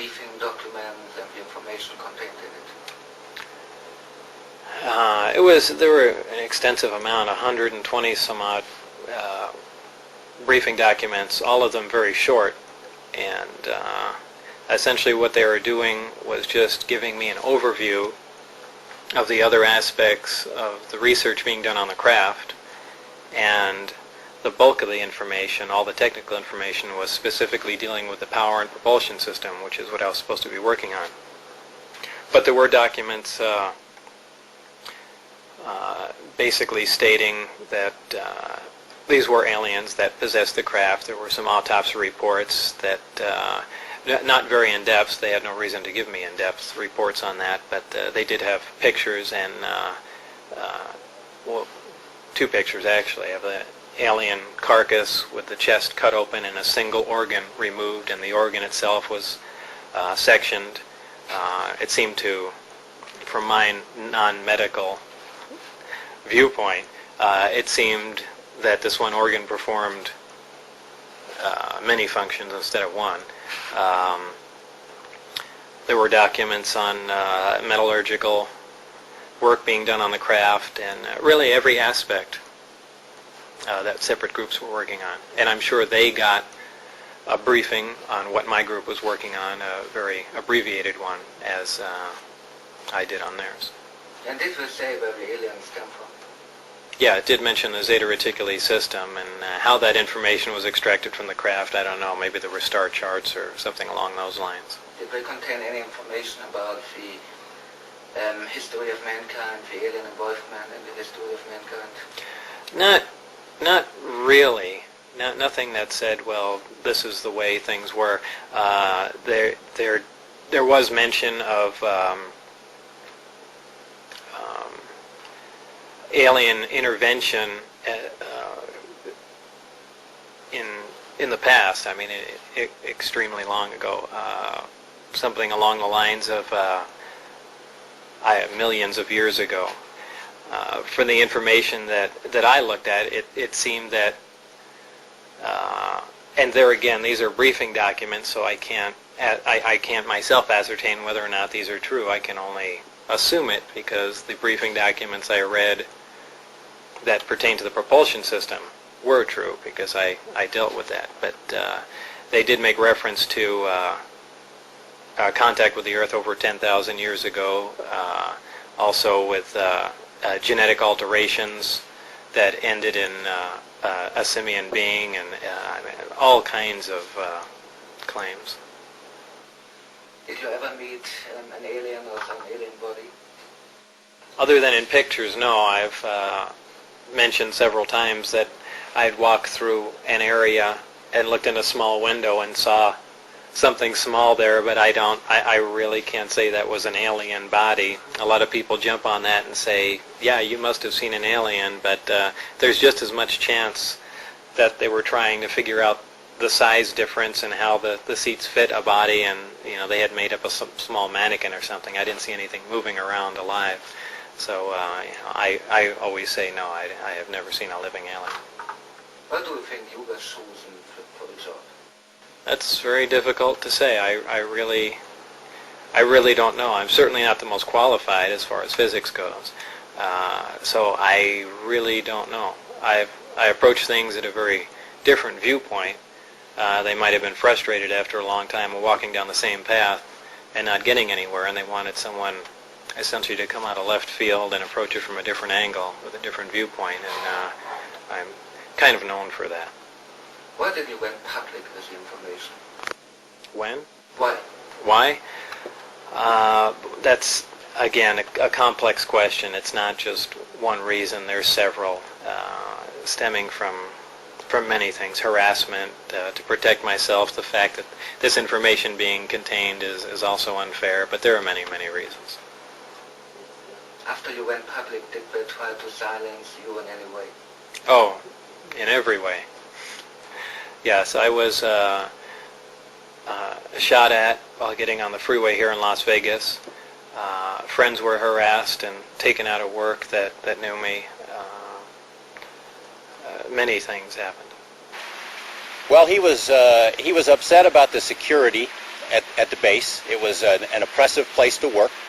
briefing documents and the information contained in it? There were an extensive amount, 120 some odd briefing documents, all of them very short, and essentially what they were doing was just giving me an overview of the other aspects of the research being done on the craft, and the bulk of the information, all the technical information, was specifically dealing with the power and propulsion system, which is what I was supposed to be working on. But there were documents basically stating that these were aliens that possessed the craft. There were some autopsy reports that, not very in-depth, they had no reason to give me in-depth reports on that, but they did have pictures, and, well, 2 pictures actually, of an alien carcass with the chest cut open and a single organ removed, and the organ itself was sectioned. It seemed to, from my non-medical viewpoint, it seemed that this one organ performed many functions instead of one. There were documents on metallurgical work being done on the craft, and really every aspect that separate groups were working on. And I'm sure they got a briefing on what my group was working on, a very abbreviated one, as I did on theirs. And did we say where the aliens come from? Yeah, it did mention the Zeta Reticuli system, and how that information was extracted from the craft, I don't know. Maybe there were star charts or something along those lines. Did they contain any information about the history of mankind, the alien involvement in the history of mankind? Not really. Nothing that said, well, this is the way things were. There was mention of alien intervention in the past. I mean, extremely long ago. Something along the lines of millions of years ago. From the information that I looked at, it seemed that, and there again, these are briefing documents, so I can't myself ascertain whether or not these are true. I can only assume it because the briefing documents I read that pertain to the propulsion system were true, because I dealt with that. But they did make reference to contact with the Earth over 10,000 years ago, also with genetic alterations that ended in a simian being, and all kinds of claims. Did you ever meet an alien or some alien body? Other than in pictures, no. I've mentioned several times that I'd walked through an area and looked in a small window and saw something small there, but I really can't say that was an alien body. A lot of people jump on that and say, yeah, you must have seen an alien, but there's just as much chance that they were trying to figure out the size difference and how the seats fit a body, and they had made up a small mannequin or something. I didn't see anything moving around alive. So I always say no, I have never seen a living alien. What do you think you were chosen for the job? That's very difficult to say. I really don't know. I'm certainly not the most qualified as far as physics goes. So I really don't know. I approach things at a very different viewpoint. They might have been frustrated after a long time of walking down the same path and not getting anywhere, and they wanted someone essentially to come out of left field and approach it from a different angle with a different viewpoint, and I'm kind of known for that. Why did you went public with the information? When? Why? Why? That's, again, a complex question. It's not just one reason. There's several, stemming from many things. Harassment, to protect myself, the fact that this information being contained is also unfair, but there are many, many reasons. After you went public, did they try to silence you in any way? Oh, in every way. Yes, I was shot at while getting on the freeway here in Las Vegas. Friends were harassed and taken out of work that knew me. Many things happened. Well, he was upset about the security at the base. It was an oppressive place to work.